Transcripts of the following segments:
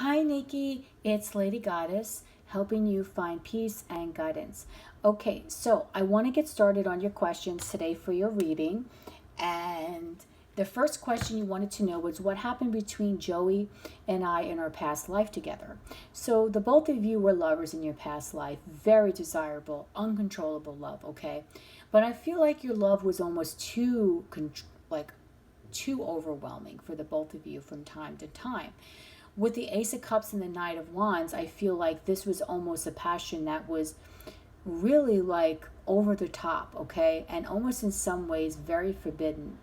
Hi, Nikki. It's Lady Goddess helping you find peace and guidance. Okay, so I want to get started on your questions today for your reading. And the first question you wanted to know was what happened between Joey and I in our past life together. So, the both of you were lovers in your past life, very desirable, uncontrollable love, okay? But I feel like your love was almost like too overwhelming for the both of you from time to time. With the Ace of Cups and the Knight of Wands, I feel like this was almost a passion that was really like over the top, okay? And almost in some ways very forbidden.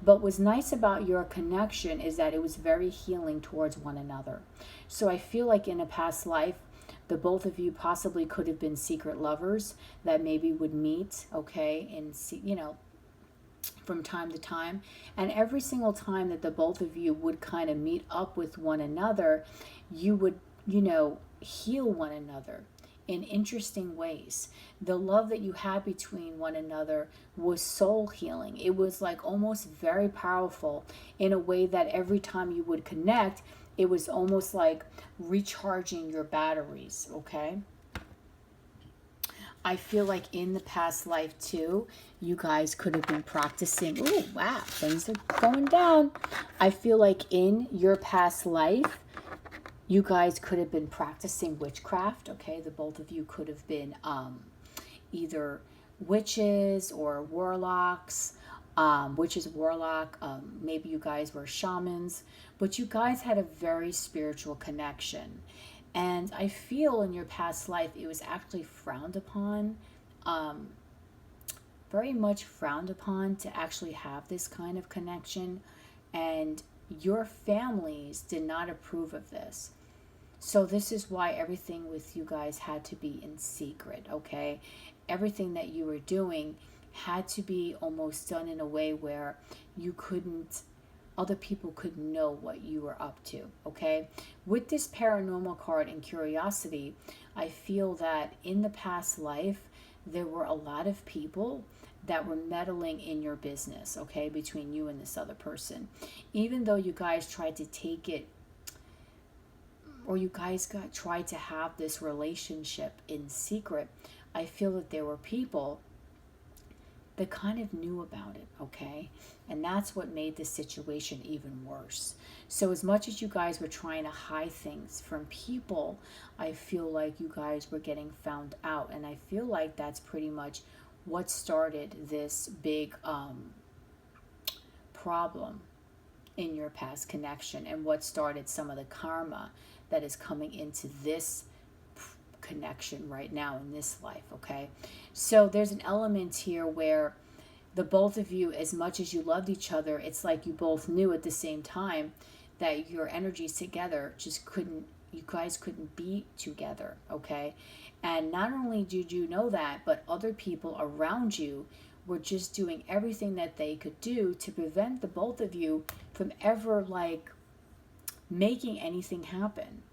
But what's nice about your connection is that it was very healing towards one another. So I feel like in a past life, the both of you possibly could have been secret lovers that maybe would meet, okay, and see, from time to time. And every single time that the both of you would kind of meet up with one another, you would, heal one another in interesting ways. The love that you had between one another was soul healing. It was like almost very powerful in a way that every time you would connect, it was almost like recharging your batteries, okay? I feel like in the past life too, you guys could have been practicing. Ooh, wow, things are going down. I feel like in your past life, you guys could have been practicing witchcraft. Okay, the both of you could have been either witches or warlocks. Witches, warlock. Maybe you guys were shamans, but you guys had a very spiritual connection. And I feel in your past life it was actually frowned upon, um, very much frowned upon to actually have this kind of connection. And your families did not approve of this. So this is why everything with you guys had to be in secret, okay? Everything that you were doing had to be almost done in a way where you couldn't other people could know what you were up to, okay? With this paranormal card and curiosity, I feel that in the past life, there were a lot of people that were meddling in your business, okay, between you and this other person. Even though you guys tried to take it, or you guys tried to have this relationship in secret, I feel that there were people that kind of knew about it, okay? And that's what made this situation even worse. So, as much as you guys were trying to hide things from people, I feel like you guys were getting found out. And I feel like that's pretty much what started this big problem in your past connection and what started some of the karma that is coming into this connection right now in this life, okay? So there's an element here where the both of you, as much as you loved each other, it's like you both knew at the same time that your energies together just couldn't, you guys couldn't be together, okay? And not only did you know that, but other people around you were just doing everything that they could do to prevent the both of you from ever like making anything happen.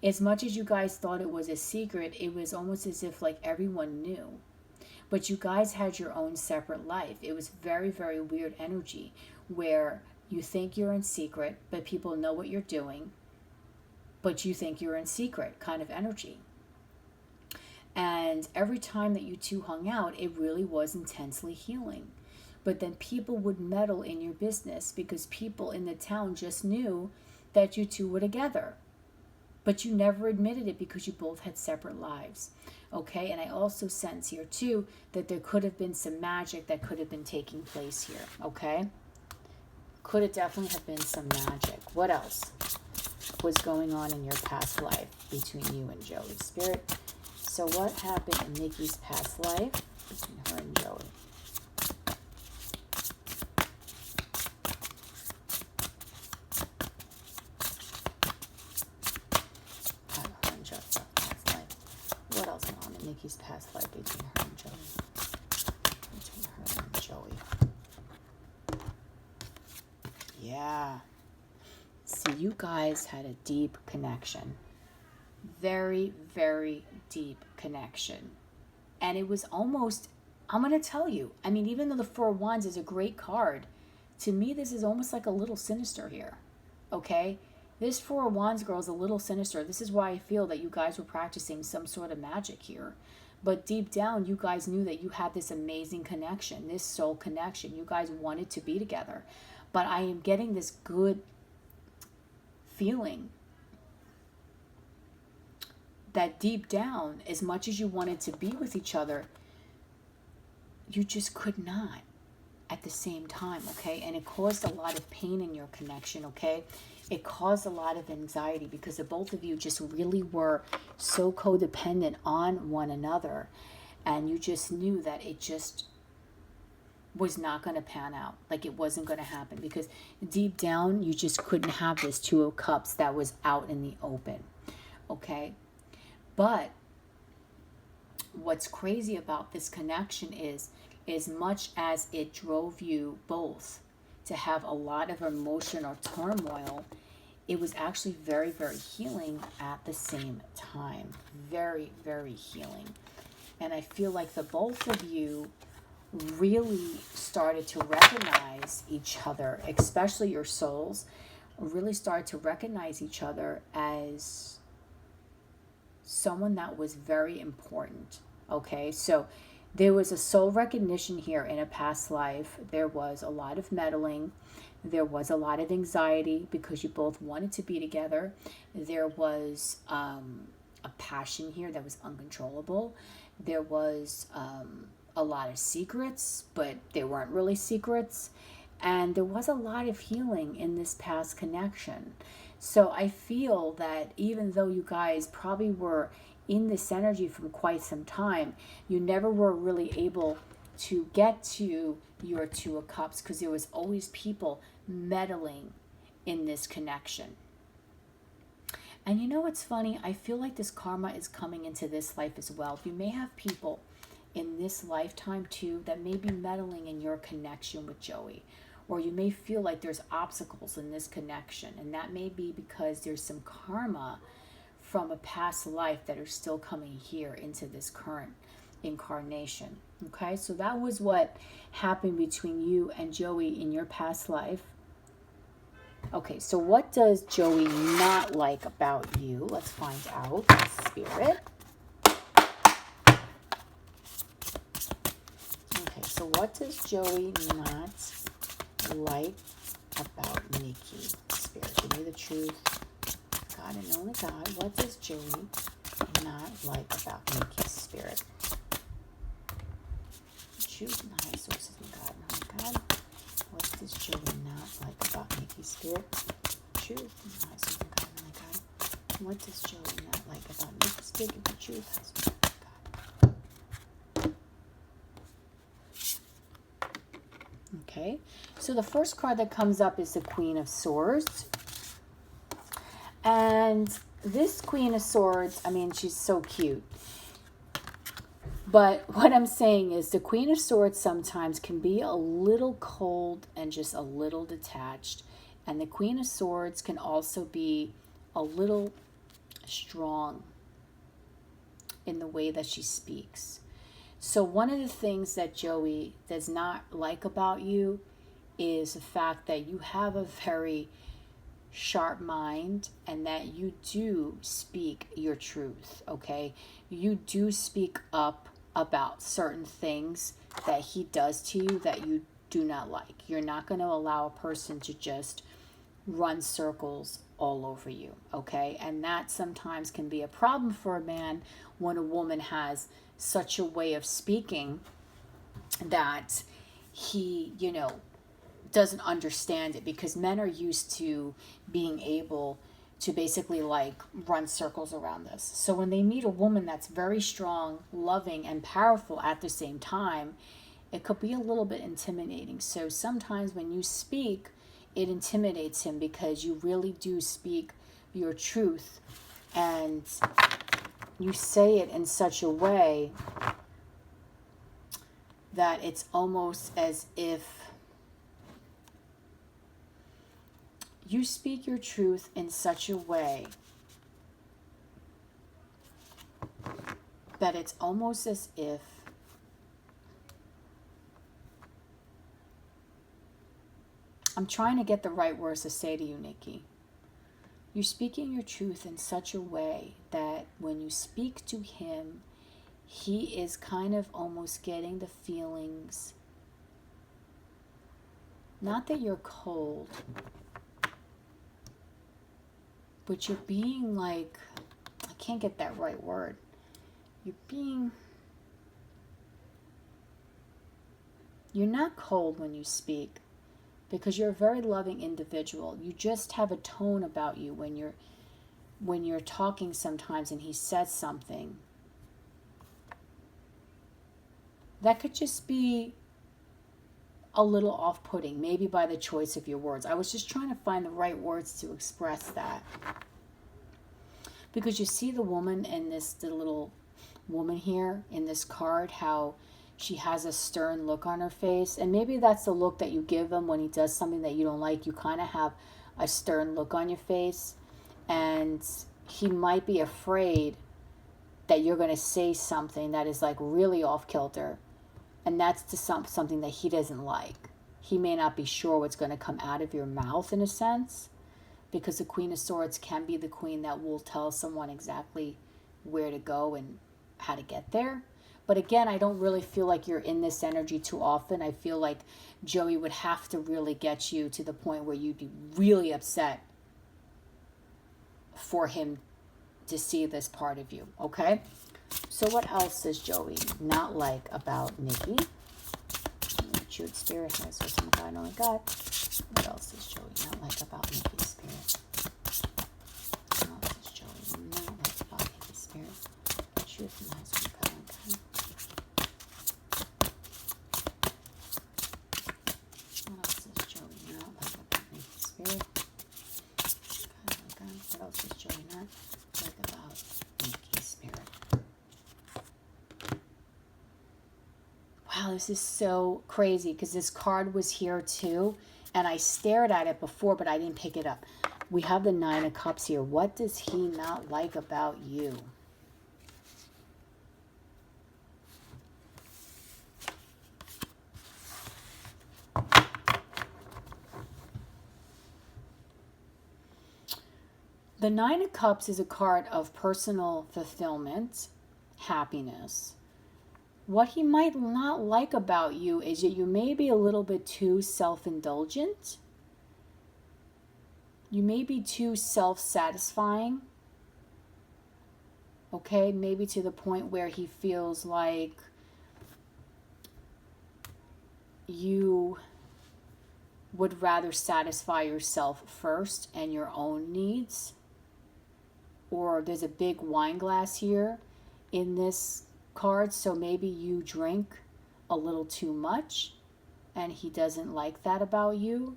As much as you guys thought it was a secret, it was almost as if like everyone knew. But you guys had your own separate life. It was very, very weird energy where you think you're in secret, but people know what you're doing, but you think you're in secret kind of energy. And every time that you two hung out, it really was intensely healing. But then people would meddle in your business because people in the town just knew that you two were together. But you never admitted it because you both had separate lives. Okay, and I also sense here too that there could have been some magic that could have been taking place here. Okay, could have definitely have been some magic. What else was going on in your past life between you and Joey? Spirit. So what happened in Nikki's past life between her and Joey? What else went on in Nikki's past life between her and Joey? Between her and Joey. Yeah. See, you guys had a deep connection. Very, very deep connection. And it was almost, I'm going to tell you, I mean, even though the Four of Wands is a great card, to me, this is almost like a little sinister here. Okay? This Four of Wands girl is a little sinister. This is why I feel that you guys were practicing some sort of magic here. But deep down, you guys knew that you had this amazing connection, this soul connection. You guys wanted to be together. But I am getting this good feeling that deep down, as much as you wanted to be with each other, you just could not at the same time, okay? And it caused a lot of pain in your connection, okay? It caused a lot of anxiety because the both of you just really were so codependent on one another. And you just knew that it just was not going to pan out. Like it wasn't going to happen because deep down, you just couldn't have this Two of Cups that was out in the open, okay? But what's crazy about this connection is, as much as it drove you both to have a lot of emotional turmoil, it was actually very, very healing at the same time. Very, very healing. And I feel like the both of you really started to recognize each other, especially your souls, really started to recognize each other as someone that was very important. Okay, so there was a soul recognition here in a past life. There was a lot of meddling. There was a lot of anxiety because you both wanted to be together. There was a passion here that was uncontrollable. There was a lot of secrets, but they weren't really secrets. And there was a lot of healing in this past connection. So I feel that even though you guys probably were in this energy for quite some time, you never were really able to get to your Two of Cups because there was always people meddling in this connection. And you know what's funny? I feel like this karma is coming into this life as well. You may have people in this lifetime too that may be meddling in your connection with Joey. Or you may feel like there's obstacles in this connection. And that may be because there's some karma from a past life that are still coming here into this current incarnation. Okay, so that was what happened between you and Joey in your past life. Okay, so what does Joey not like about you? Let's find out. Spirit. Okay, so what does Joey not like about Nikki? Spirit, give me the truth. God and only God, what does Joey not like about Nikki's spirit? Truth and the high sources of God and only God. What does Joey not like about Nikki's spirit? Truth and the high sources of God and only God. What does Joey not like about Nikki's spirit? The truth, high sources of God. Okay, so the first card that comes up is the Queen of Swords. And this Queen of Swords, I mean, she's so cute. But what I'm saying is the Queen of Swords sometimes can be a little cold and just a little detached. And the Queen of Swords can also be a little strong in the way that she speaks. So one of the things that Joey does not like about you is the fact that you have a very sharp mind and that you do speak your truth, okay? You do speak up about certain things that he does to you that you do not like. You're not going to allow a person to just run circles all over you, okay? And that sometimes can be a problem for a man when a woman has such a way of speaking that he, you know, doesn't understand it, because men are used to being able to basically like run circles around this. So when they meet a woman that's very strong, loving, and powerful at the same time, it could be a little bit intimidating. So sometimes when you speak, it intimidates him because you really do speak your truth and you say it in such a way that it's almost as if you speak your truth in such a way that it's almost as if I'm trying to get the right words to say to you, Nikki. You're speaking your truth in such a way that when you speak to him, he is kind of almost getting the feelings, not that you're cold, but you're being like, I can't get that right word. You're not cold when you speak, because you're a very loving individual. You just have a tone about you when you're talking sometimes and he says something. That could just be a little off-putting, maybe by the choice of your words. I was just trying to find the right words to express that. Because you see the woman in the little woman here in this card, how she has a stern look on her face. And maybe that's the look that you give him when he does something that you don't like. You kind of have a stern look on your face. And he might be afraid that you're going to say something that is like really off kilter. And that's to something that he doesn't like. He may not be sure what's going to come out of your mouth in a sense. Because the Queen of Swords can be the queen that will tell someone exactly where to go and how to get there. But again, I don't really feel like you're in this energy too often. I feel like Joey would have to really get you to the point where you'd be really upset for him to see this part of you, okay? So what else does Joey not like about Nikki? Chewed Spirit has for some God, only God. What else does Joey not like about Nikki's spirit? What else does Joey not like about Nikki's spirit? Truth and lies from God, only God. What else does Joey not like about Nikki's spirit? God, only God. What else does Joey not like about Nikki's spirit? Wow, this is so crazy because this card was here too, and I stared at it before, but I didn't pick it up. We have the Nine of Cups here. What does he not like about you? The Nine of Cups is a card of personal fulfillment, happiness. What he might not like about you is that you may be a little bit too self-indulgent. You may be too self-satisfying. Okay, maybe to the point where he feels like you would rather satisfy yourself first and your own needs. Or there's a big wine glass here in this card, so maybe you drink a little too much and he doesn't like that about you.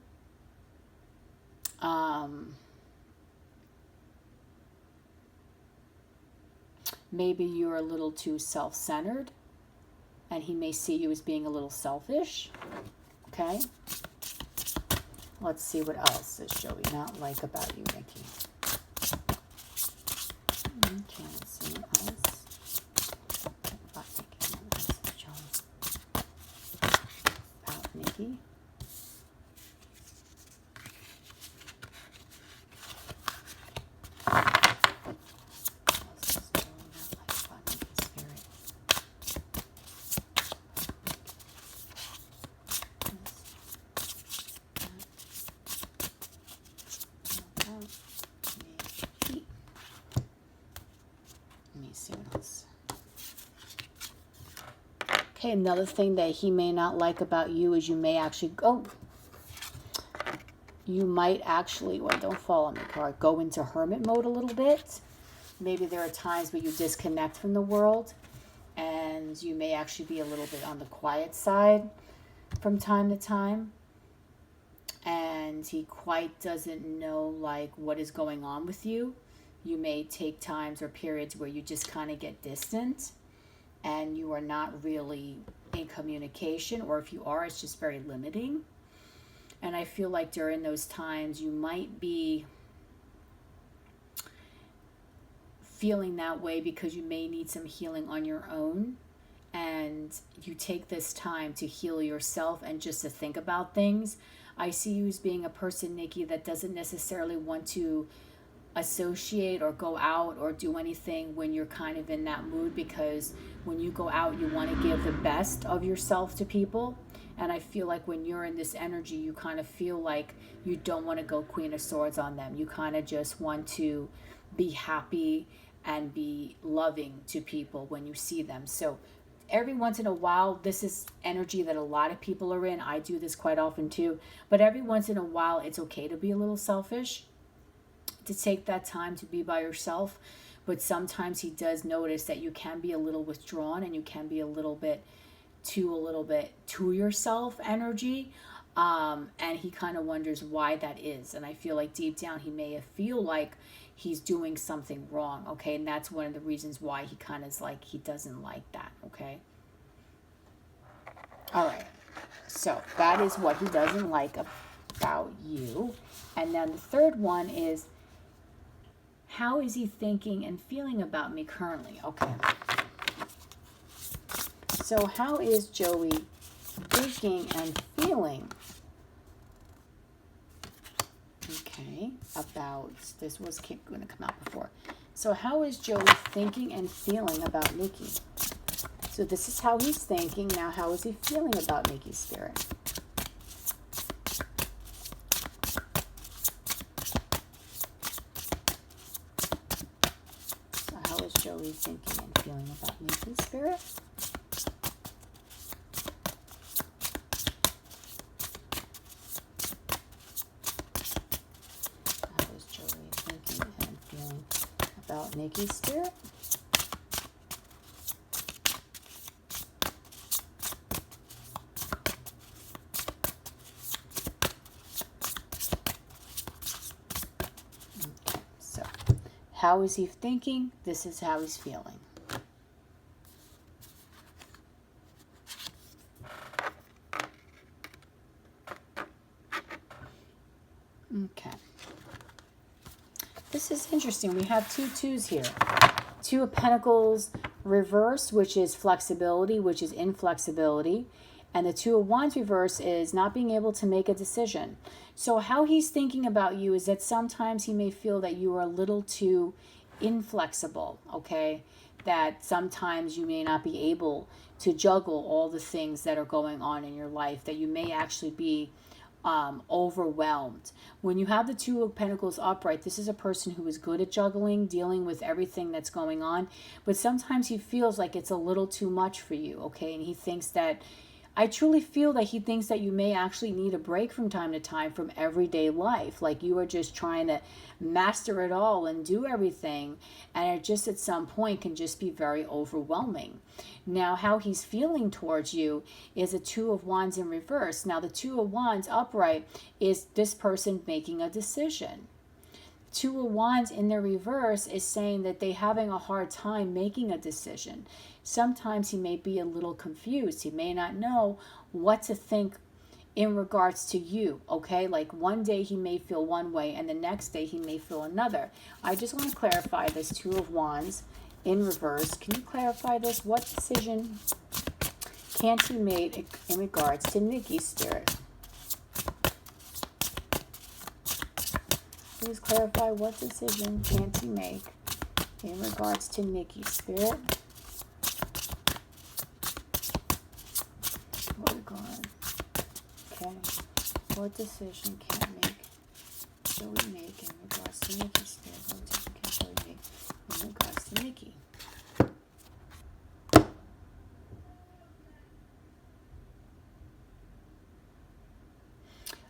Maybe you're a little too self-centered and he may see you as being a little selfish. Okay, let's see what else does Joey not like about you, Nikki. Okay, let's see what else. About Nikki. Okay, another thing that he may not like about you is you may actually go. You might actually, well, don't fall on the card, go into hermit mode a little bit. Maybe there are times where you disconnect from the world and you may actually be a little bit on the quiet side from time to time. And he quite doesn't know like what is going on with you. You may take times or periods where you just kind of get distant and you are not really in communication, or if you are, it's just very limiting. And I feel like during those times you might be feeling that way because you may need some healing on your own, and you take this time to heal yourself and just to think about things. I see you as being a person, Nikki, that doesn't necessarily want to associate or go out or do anything when you're kind of in that mood, because when you go out, you want to give the best of yourself to people. And I feel like when you're in this energy, you kind of feel like you don't want to go Queen of Swords on them. You kind of just want to be happy and be loving to people when you see them. So every once in a while, this is energy that a lot of people are in. I do this quite often too. But every once in a while, it's okay to be a little selfish, to take that time to be by yourself. But sometimes he does notice that you can be a little withdrawn and you can be a little bit to yourself energy. And he kind of wonders why that is. And I feel like deep down he may feel like he's doing something wrong, okay? And that's one of the reasons why he kind of is like, he doesn't like that, okay? All right. So that is what he doesn't like about you. And then the third one is, how is he thinking and feeling about me currently? Okay. So how is Joey thinking and feeling, okay, about, this was going to come out before. So how is Joey thinking and feeling about Nikki? So this is how he's thinking. Now, how is he feeling about Nikki's spirit? So how is Joey thinking and feeling about Nikki's spirit? About Nikki's spirit. Okay, so how is he thinking? This is how he's feeling. Okay. This is interesting. We have two twos here. Two of Pentacles reversed, which is flexibility, which is inflexibility. And the Two of Wands reverse is not being able to make a decision. So how he's thinking about you is that sometimes he may feel that you are a little too inflexible, okay? That sometimes you may not be able to juggle all the things that are going on in your life, that you may actually be overwhelmed. When you have the Two of Pentacles upright, this is a person who is good at juggling, dealing with everything that's going on, but sometimes he feels like it's a little too much for you, okay? And he thinks that, I truly feel that he thinks that you may actually need a break from time to time from everyday life. Like you are just trying to master it all and do everything. And it just at some point can just be very overwhelming. Now, how he's feeling towards you is a Two of Wands in reverse. Now, the Two of Wands upright is this person making a decision. Two of Wands in the reverse is saying that they're having a hard time making a decision. Sometimes he may be a little confused. He may not know what to think in regards to you, okay? Like one day he may feel one way and the next day he may feel another. I just want to clarify this Two of Wands in reverse. Can you clarify this? What decision can't he make in regards to Nikki's spirit? Please clarify what decision can't he make in regards to Nikki's spirit? Okay. What decision can't Joey make in regards to Nikki's spirit? What decision can Joey make in regards to Nikki?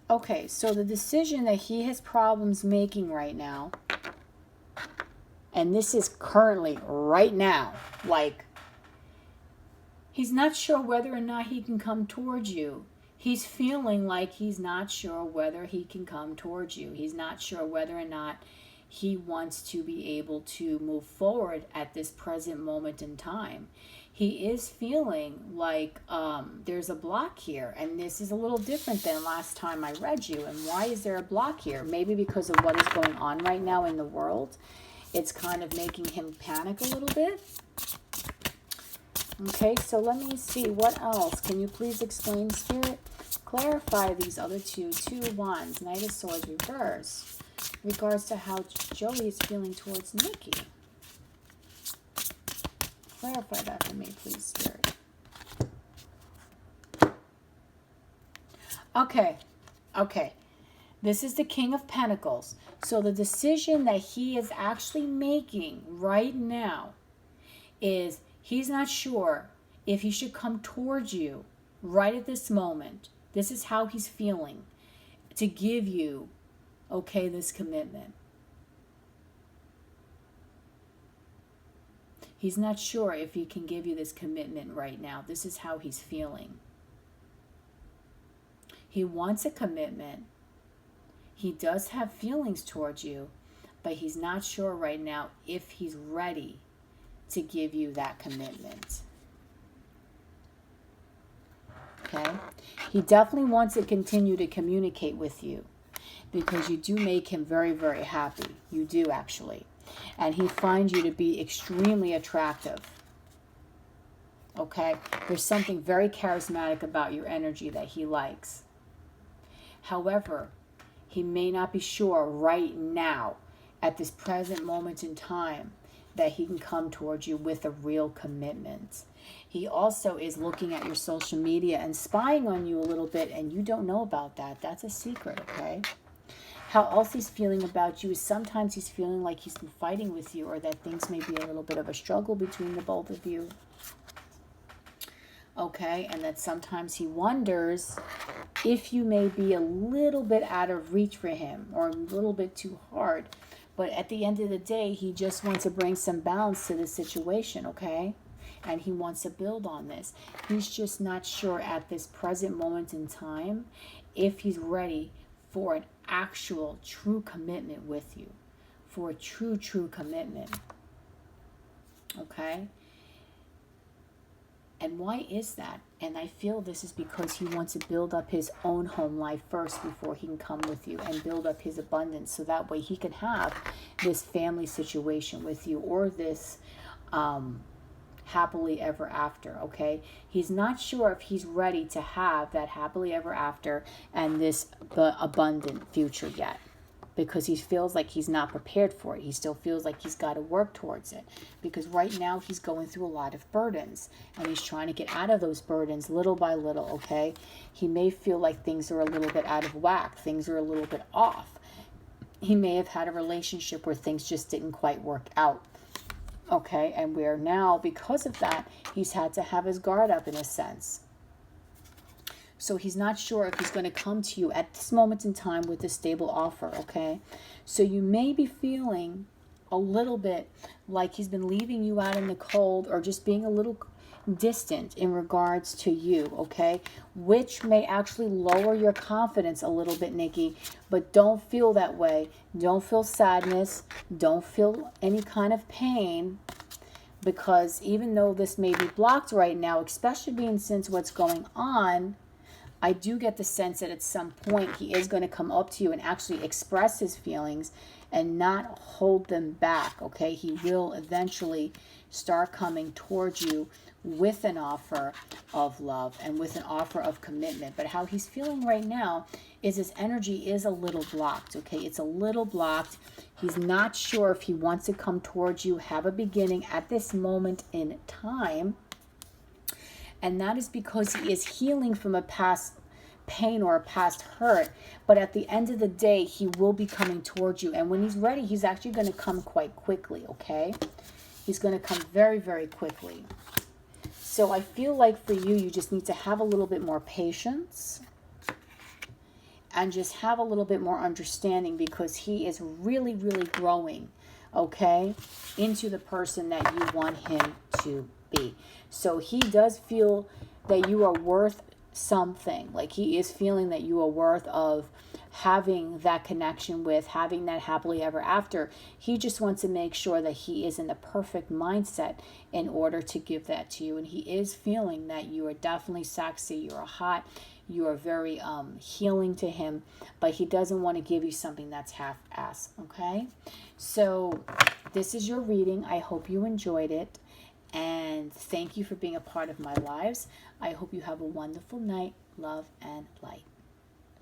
Okay, so the decision that he has problems making right now, and this is currently right now, like he's not sure whether or not he can come towards you. He's feeling like he's not sure whether he can come towards you. He's not sure whether or not he wants to be able to move forward at this present moment in time. He is feeling like there's a block here, and this is a little different than last time I read you. And why is there a block here? Maybe because of what is going on right now in the world. It's kind of making him panic a little bit. Okay, so let me see. What else? Can you please explain, Spirit? Clarify these other two. Two of Wands, Knight of Swords reverse. regards to how Joey is feeling towards Nikki. Clarify that for me, please, Spirit. Okay. This is the King of Pentacles. So the decision that he is actually making right now is he's not sure if he should come towards you right at this moment. This is how he's feeling, to give you, okay, this commitment. He's not sure if he can give you this commitment right now. This is how he's feeling. He wants a commitment. He does have feelings towards you, but he's not sure right now if he's ready to give you that commitment. Okay? He definitely wants to continue to communicate with you because you do make him very, very happy. You do, actually. And he finds you to be extremely attractive. Okay? There's something very charismatic about your energy that he likes. However, he may not be sure right now, at this present moment in time, that he can come towards you with a real commitment. He also is looking at your social media and spying on you a little bit, and you don't know about that. That's a secret, okay? How else he's feeling about you is sometimes he's feeling like he's been fighting with you, or that things may be a little bit of a struggle between the both of you. Okay, and that sometimes he wonders if you may be a little bit out of reach for him or a little bit too hard. But at the end of the day, he just wants to bring some balance to the situation, okay? And he wants to build on this. He's just not sure at this present moment in time if he's ready for an actual true commitment with you. For a true commitment. Okay? And why is that? And I feel this is because he wants to build up his own home life first before he can come with you and build up his abundance, so that way he can have this family situation with you, or this happily ever after, okay? He's not sure if he's ready to have that happily ever after and the abundant future yet, because he feels like he's not prepared for it. He still feels like he's got to work towards it, because right now he's going through a lot of burdens, and he's trying to get out of those burdens little by little, okay? He may feel like things are a little bit out of whack, things are a little bit off. He may have had a relationship where things just didn't quite work out, okay? And where now, because of that, he's had to have his guard up in a sense. So he's not sure if he's going to come to you at this moment in time with a stable offer, okay? So you may be feeling a little bit like he's been leaving you out in the cold, or just being a little distant in regards to you, okay? Which may actually lower your confidence a little bit, Nikki. But don't feel that way. Don't feel sadness. Don't feel any kind of pain. Because even though this may be blocked right now, especially being since what's going on, I do get the sense that at some point he is going to come up to you and actually express his feelings and not hold them back, okay? He will eventually start coming towards you with an offer of love and with an offer of commitment. But how he's feeling right now is his energy is a little blocked, okay? It's a little blocked. He's not sure if he wants to come towards you, have a beginning at this moment in time. And that is because he is healing from a past pain or a past hurt. But at the end of the day, he will be coming towards you. And when he's ready, he's actually going to come quite quickly, okay? He's going to come very, very quickly. So I feel like for you, you just need to have a little bit more patience and just have a little bit more understanding, because he is really, really growing, okay, into the person that you want him to be. So he does feel that you are worth something. Like he is feeling that you are worth of having that connection with, having that happily ever after. He just wants to make sure that he is in the perfect mindset in order to give that to you. And he is feeling that you are definitely sexy, you are hot, you are very healing to him, but he doesn't want to give you something that's half-ass, okay? So this is your reading. I hope you enjoyed it. And thank you for being a part of my lives. I hope you have a wonderful night. Love and light.